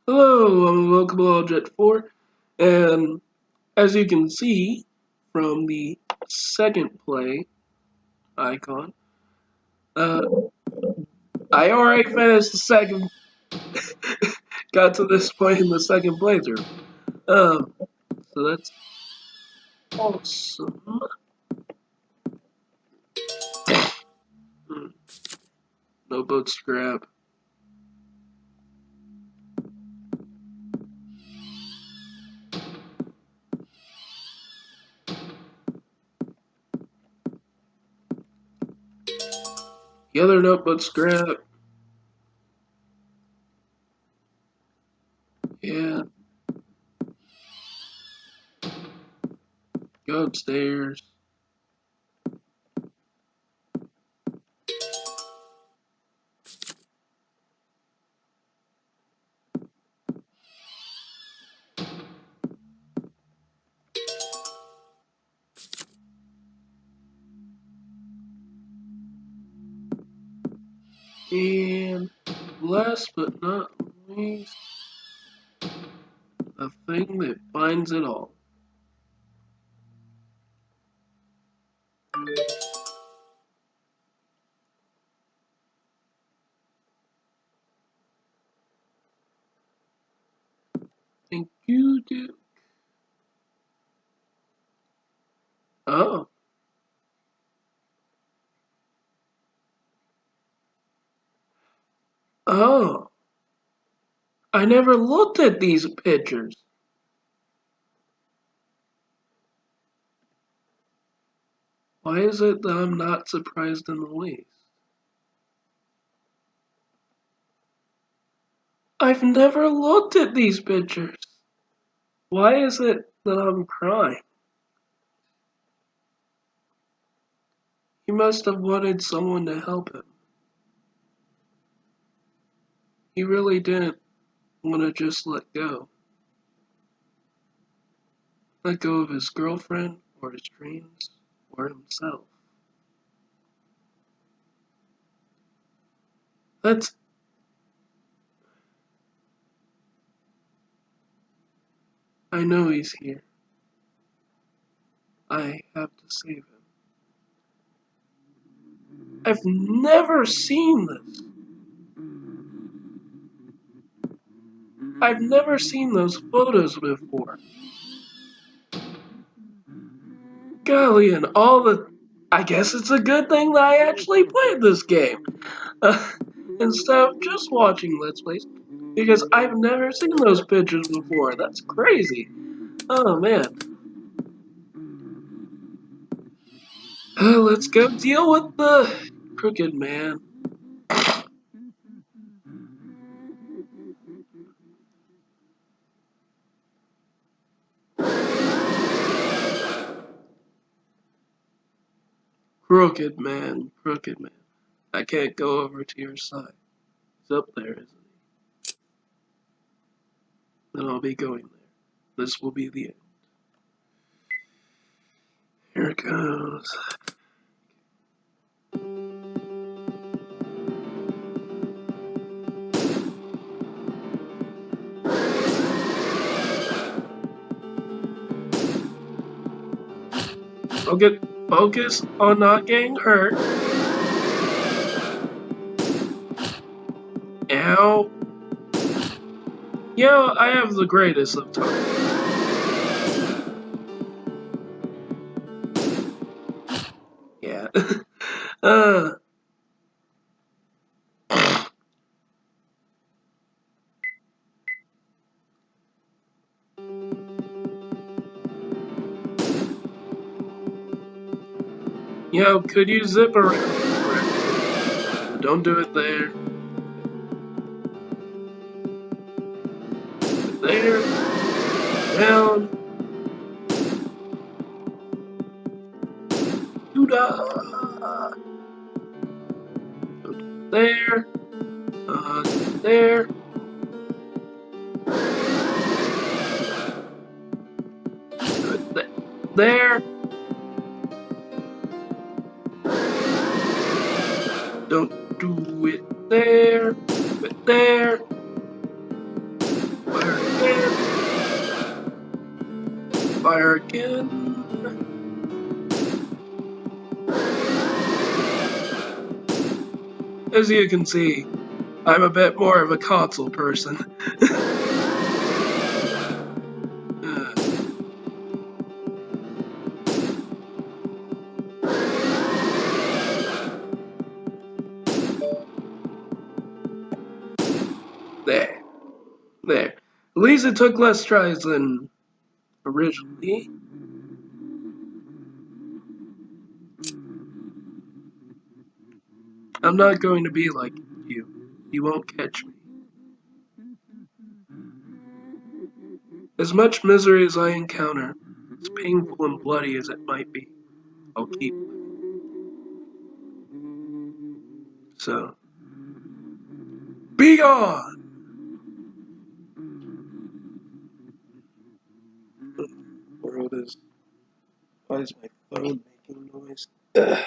Hello, I'm Welcome Jet 4, and as you can see from the second play icon, uh, I already finished the second, got to this point in the second playthrough. So that's awesome. Hmm, no boat scrap. The other notebook scrap. Yeah, go upstairs. And last but not least, the thing that binds it all. Thank you, dude. Oh. Oh. I never looked at these pictures. Why is it that I'm not surprised in the least? I've never looked at these pictures. Why is it that I'm crying? He must have wanted someone to help him. He really didn't want to just let go. Let go of his girlfriend, or his dreams, or himself. That's. I know he's here. I have to save him. I've never seen this. I've never seen those photos before. Golly, and all the. I guess it's a good thing that I actually played this game. Uh, Instead of just watching Let's Plays. Because I've never seen those pictures before. That's crazy. Oh man. Let's go deal with the crooked man. Crooked man, crooked man. I can't go over to your side. He's up there, isn't he? Then I'll be going there. This will be the end. Here it goes. Focus on not getting hurt. Ow. Yeah, I have the greatest of times. Yeah. uh. Yo, could you zip around? Don't do it there. There. Down. Doo-dah. There. There. There. Don't do it there. Do it there. fire again. As you can see, I'm a bit more of a console person. There. There. At least it took less tries than originally. I'm not going to be like you. You won't catch me. As much misery as I encounter, as painful and bloody as it might be, I'll keep living. So, be gone! World is. Why is my phone making noise? Ugh.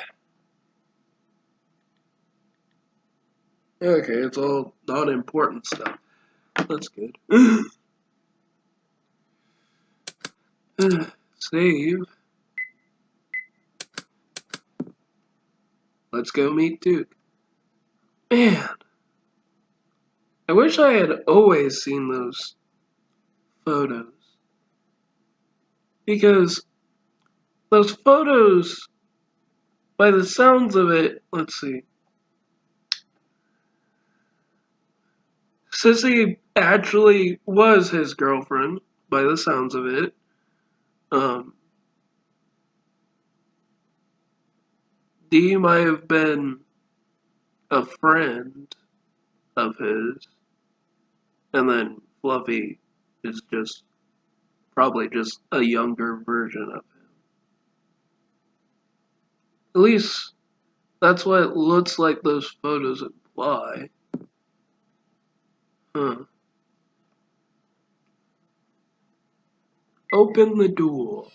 Okay, it's all non-important stuff. That's good. Save. Let's go meet Duke. Man, I wish I had always seen those photos. Because those photos, by the sounds of it, let's see. Sissy actually was his girlfriend, by the sounds of it. Dee might have been a friend of his, and then Fluffy is just probably just a younger version of him. At least that's what it looks like those photos imply. Huh. Open the door.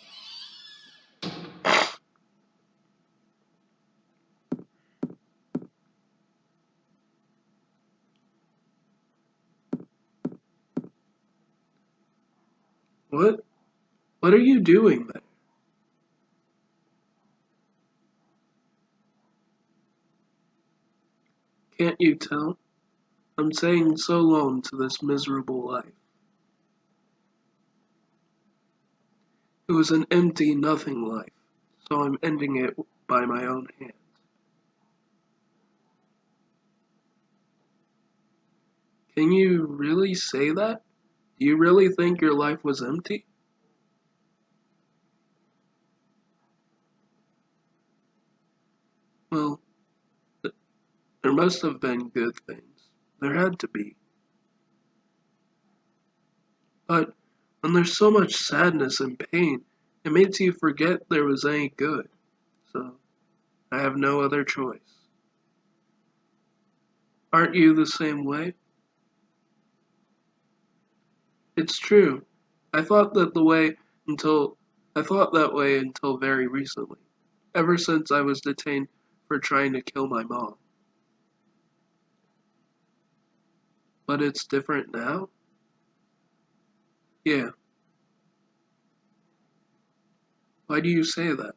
What? What are you doing there? Can't you tell? I'm saying so long to this miserable life. It was an empty, nothing life, so I'm ending it by my own hand. Can you really say that? Do you really think your life was empty? Well, there must have been good things. There had to be. But when there's so much sadness and pain, it makes you forget there was any good. So I have no other choice. Aren't you the same way? It's true. I thought that the way until I thought that way until very recently. Ever since I was detained for trying to kill my mom. But it's different now? Yeah. Why do you say that?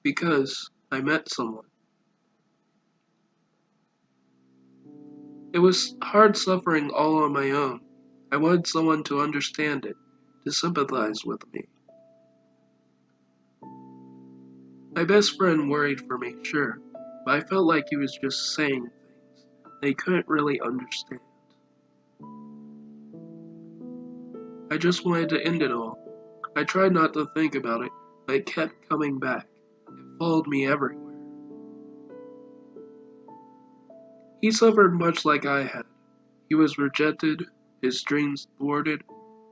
Because I met someone. It was hard suffering all on my own. I wanted someone to understand it, to sympathize with me. My best friend worried for me, sure, but I felt like he was just saying things they couldn't really understand. I just wanted to end it all. I tried not to think about it, but it kept coming back. It followed me everywhere. He suffered much like I had. He was rejected, his dreams thwarted,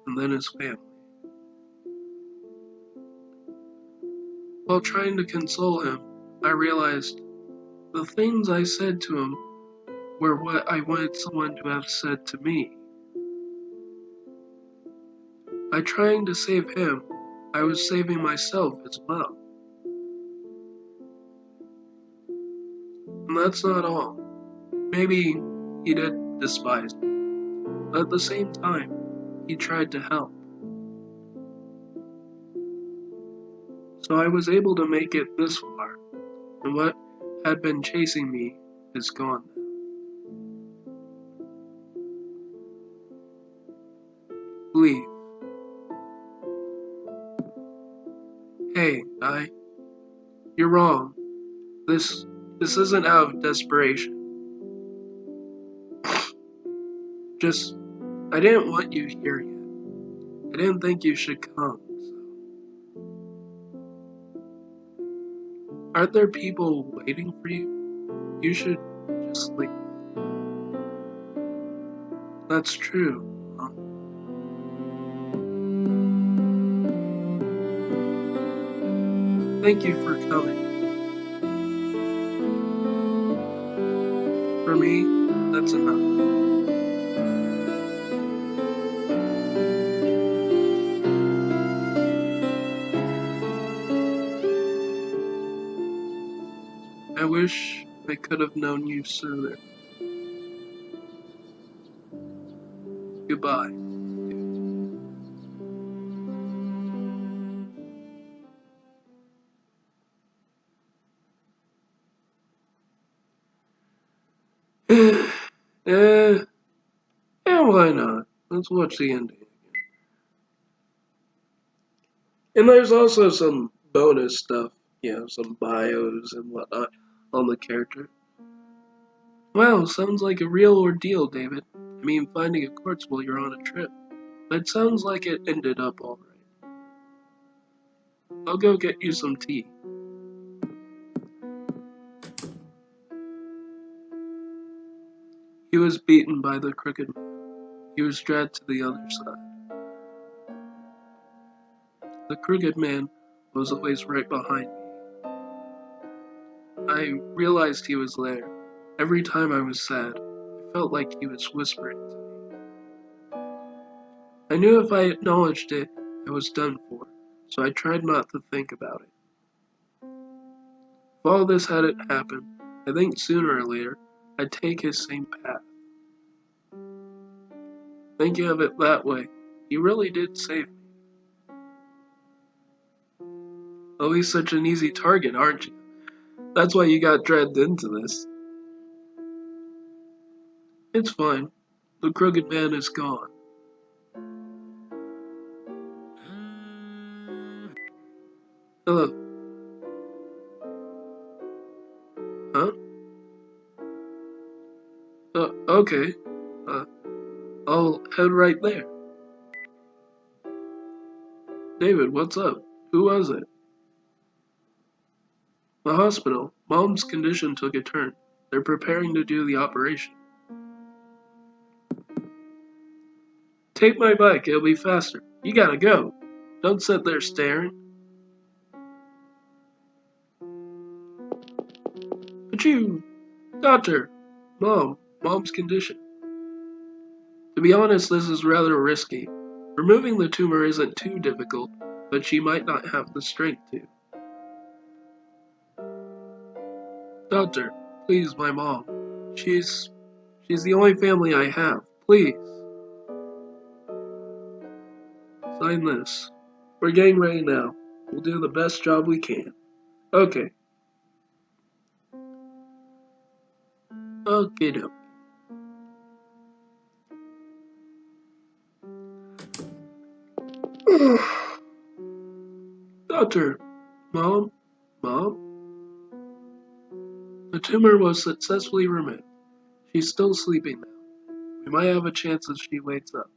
and then his family. While trying to console him, I realized the things I said to him were what I wanted someone to have said to me. By trying to save him, I was saving myself as well. And that's not all. Maybe he did despise me, but at the same time, he tried to help. So I was able to make it this far, and what had been chasing me is gone now. Leave. Hey, you're wrong. This isn't out of desperation. Just, I didn't want you here yet. I didn't think you should come, so. Aren't there people waiting for you? You should just leave. That's true, huh? Thank you for coming. For me, that's enough. I wish I could have known you sooner. Goodbye. Yeah, why not? Let's watch the ending again. And there's also some bonus stuff, some bios and whatnot on the character. Wow, sounds like a real ordeal, David. I mean, finding a corpse while you're on a trip. But it sounds like it ended up alright. I'll go get you some tea. He was beaten by the crooked man. He was dragged to the other side. The crooked man was always right behind me. I realized he was there. Every time I was sad, I felt like he was whispering to me. I knew if I acknowledged it, I was done for, so I tried not to think about it. If all this hadn't happened, I think sooner or later, I'd take his same path. Thinking of it that way, he really did save me. Always such an easy target, aren't you? That's why you got dragged into this. It's fine. The crooked man is gone. Hello. Huh? Okay. Uh, I'll head right there. David, what's up? Who was it? The hospital. Mom's condition took a turn. They're preparing to do the operation. Take my bike, it'll be faster. You gotta go. Don't sit there staring. But you, doctor, mom's condition. To be honest, this is rather risky. Removing the tumor isn't too difficult, but she might not have the strength to. Doctor, please, my mom. She's the only family I have. Please. Sign this. We're getting ready now. We'll do the best job we can. Okay. Okay, doke. Doctor, Mom, the tumor was successfully removed. She's still sleeping now. We might have a chance if she wakes up.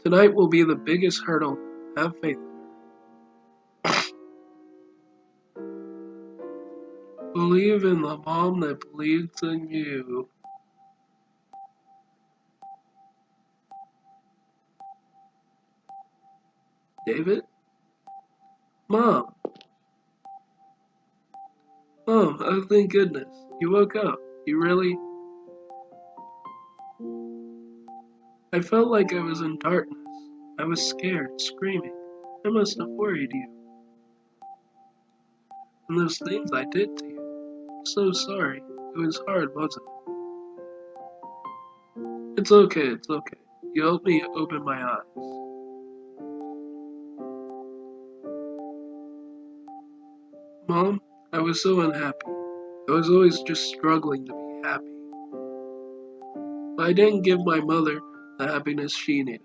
Tonight will be the biggest hurdle. Have faith in her. Believe in the mom that believes in you. David? Mom. Mom, oh thank goodness. You woke up. You really? I felt like I was in darkness. I was scared, screaming. I must have worried you. And those things I did to you. I'm so sorry. It was hard, wasn't it? It's okay. You helped me open my eyes. Mom, I was so unhappy. I was always just struggling to be happy. But I didn't give my mother the happiness she needed,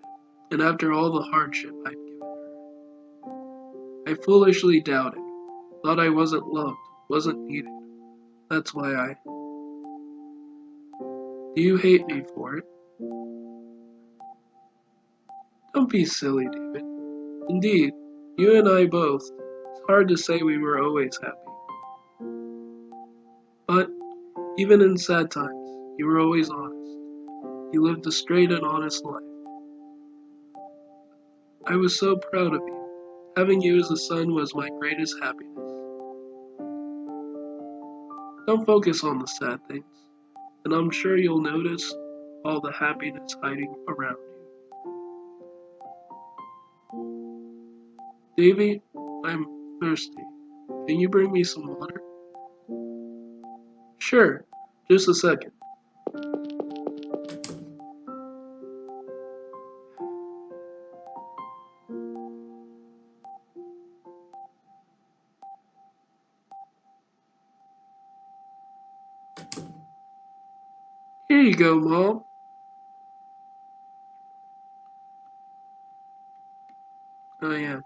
and after all the hardship I'd given her, I foolishly doubted, thought I wasn't loved, wasn't needed. That's why I. Do you hate me for it? Don't be silly, David. Indeed, you and I both. It's hard to say we were always happy. But even in sad times, you were always honest. You lived a straight and honest life. I was so proud of you. Having you as a son was my greatest happiness. Don't focus on the sad things, and I'm sure you'll notice all the happiness hiding around you. Davy, I'm thirsty. Can you bring me some water? Sure, just a second. Here you go, Mom. Oh yeah,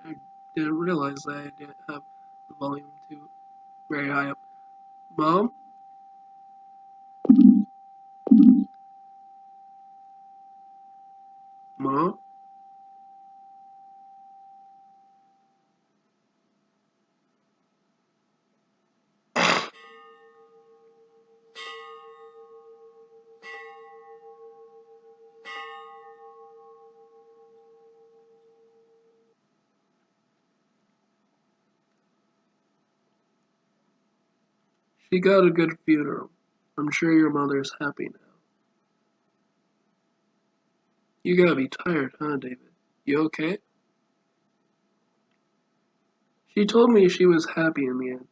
I didn't realize that I didn't have the volume too very high up. Mom? Mom? She got a good funeral. I'm sure your mother's happy now. You gotta be tired, huh, David? You okay? She told me she was happy in the end.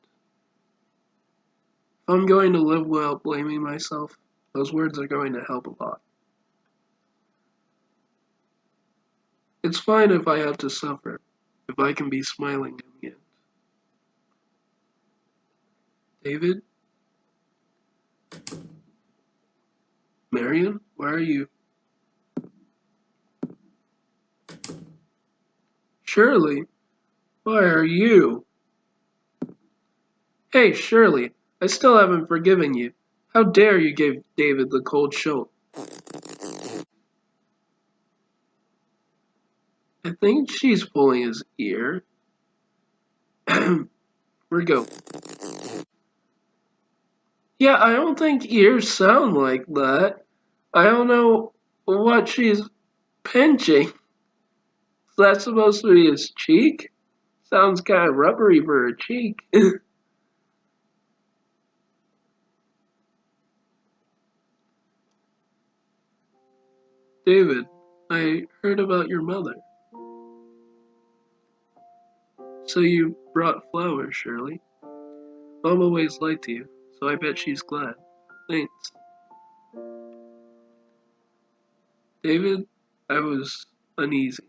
If I'm going to live without blaming myself, those words are going to help a lot. It's fine if I have to suffer, if I can be smiling in the end. David? Marion? Where are you? Shirley? Why are you? Hey, Shirley, I still haven't forgiven you. How dare you give David the cold shoulder? I think she's pulling his ear. Where'd go? Yeah, I don't think ears sound like that. I don't know what she's pinching. Is that supposed to be his cheek? Sounds kind of rubbery for a cheek. David, I heard about your mother. So you brought flowers, Shirley. Mom always liked you, so I bet she's glad. Thanks. David, I was uneasy.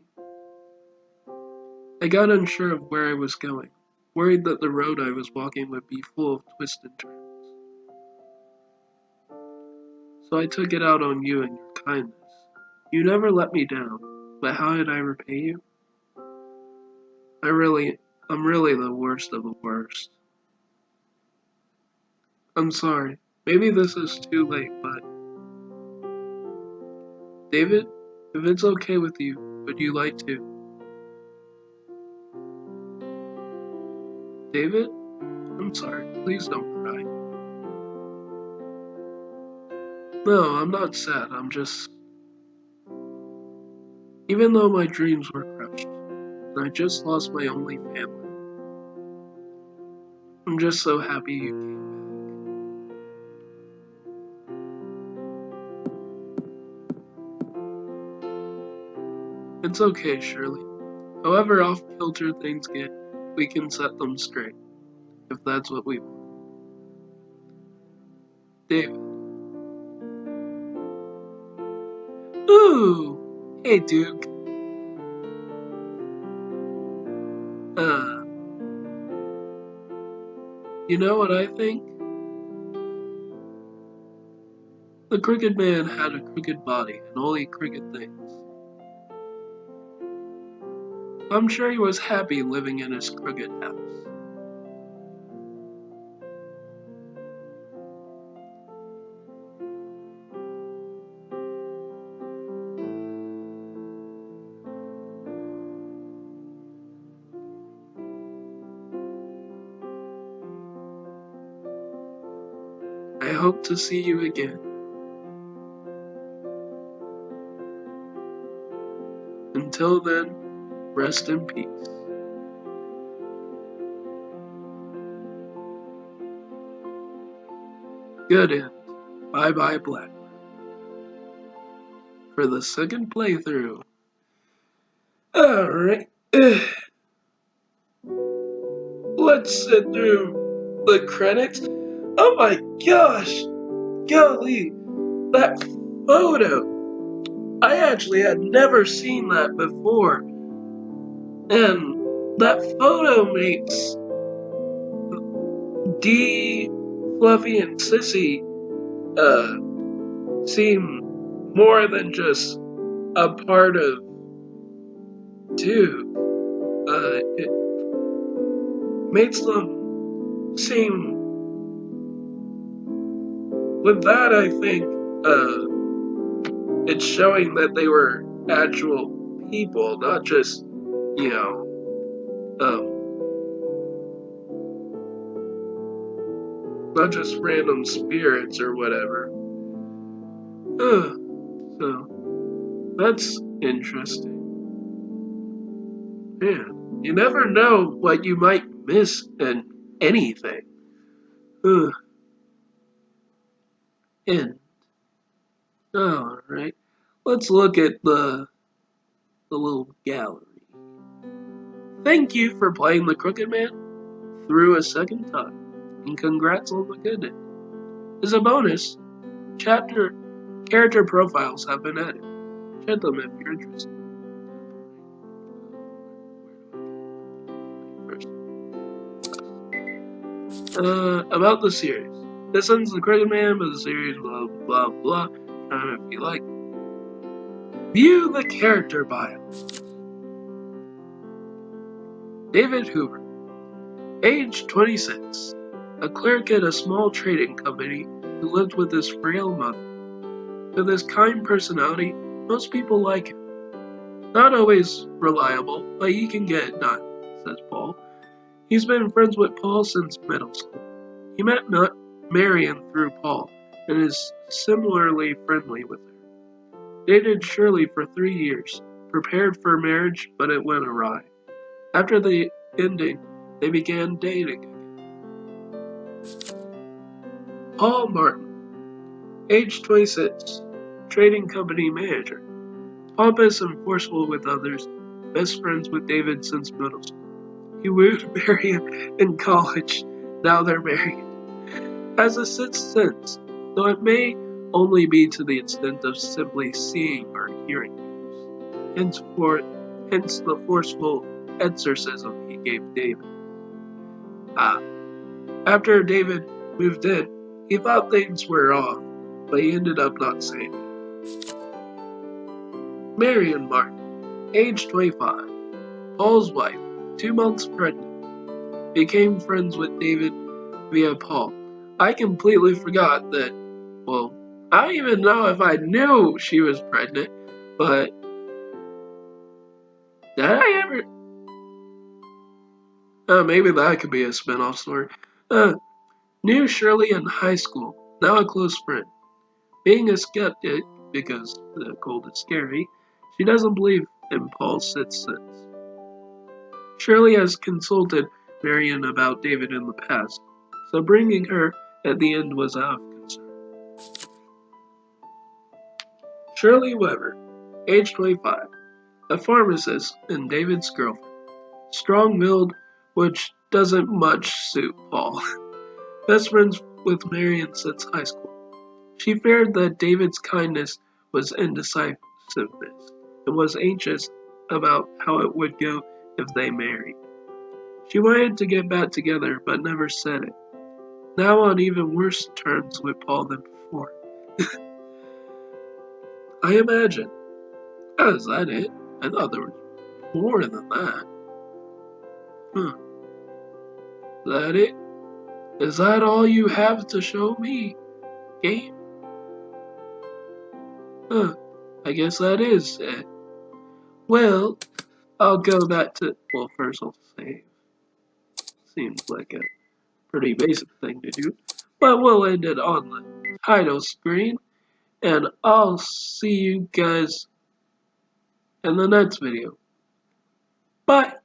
I got unsure of where I was going, worried that the road I was walking would be full of twists and turns. So I took it out on you and your kindness. You never let me down, but how did I repay you? I really, I'm really the worst of the worst. I'm sorry. Maybe this is too late, but David, if it's okay with you, would you like to? David? I'm sorry. Please don't cry. No, I'm not sad. I'm just. Even though my dreams were crushed, and I just lost my only family, I'm just so happy you came back. It's okay, Shirley. However off kilter things get, we can set them straight, if that's what we want. David. Ooh! Hey, Duke. You know what I think? The Crooked Man had a crooked body and only crooked things. I'm sure he was happy living in his crooked house. I hope to see you again. Until then, rest in peace. Good end. Bye bye, Black. For the second playthrough. Alright. Let's sit through the credits. Oh my gosh! Golly! That photo! I actually had never seen that before. And that photo makes Dee, Fluffy, and Sissy seem more than just a part of Duke. It makes them seem. With that, I think it's showing that they were actual people, not just, you know, not just random spirits or whatever. So that's interesting. Man, you never know what you might miss in anything. And alright, let's look at the little gallery. Thank you for playing the Crooked Man through a second time, and congrats on the good end. As a bonus, character profiles have been added. Check them if you're interested. About the series. This ends the Crooked Man, but the series blah blah blah. If you like. View the character bio. David Hoover. Age 26. A clerk at a small trading company who lived with his frail mother. With his kind personality, most people like him. Not always reliable, but he can get it done, says Paul. He's been friends with Paul since middle school. He met Marion through Paul and is similarly friendly with her. Dated Shirley for 3 years, prepared for marriage, but it went awry. After the ending, they began dating again. Paul Martin, age 26, trading company manager. Pompous and forceful with others, best friends with David since middle school. He wooed Marion in college, now they're married. Has a sixth sense, though it may only be to the extent of simply seeing or hearing news. Hence the forceful exorcism he gave David. After David moved in, he thought things were off, but he ended up not saying it. Marion Martin, age 25, Paul's wife, 2 months pregnant, became friends with David via Paul. I completely forgot that, well, I don't even know if I knew she was pregnant, but did I ever? Maybe that could be a spin-off story. Knew Shirley in high school, now a close friend. Being a skeptic, because the cold is scary, she doesn't believe in Paul's sixth sense. Shirley has consulted Marion about David in the past, so bringing her at the end was out of concern. Shirley Weber, age 25, a pharmacist and David's girlfriend. Strong-willed, which doesn't much suit Paul. Best friends with Marion since high school. She feared that David's kindness was indecisiveness. and was anxious about how it would go if they married. She wanted to get back together, but never said it. Now on even worse terms with Paul than before. I imagine. Oh, is that it? I thought there was more than that. Huh. Is that it? Is that all you have to show me, game? Huh. I guess that is it. Well, I'll go back to. Well, first I'll save. Seems like a pretty basic thing to do. But we'll end it on the title screen. And I'll see you guys in the next video. Bye!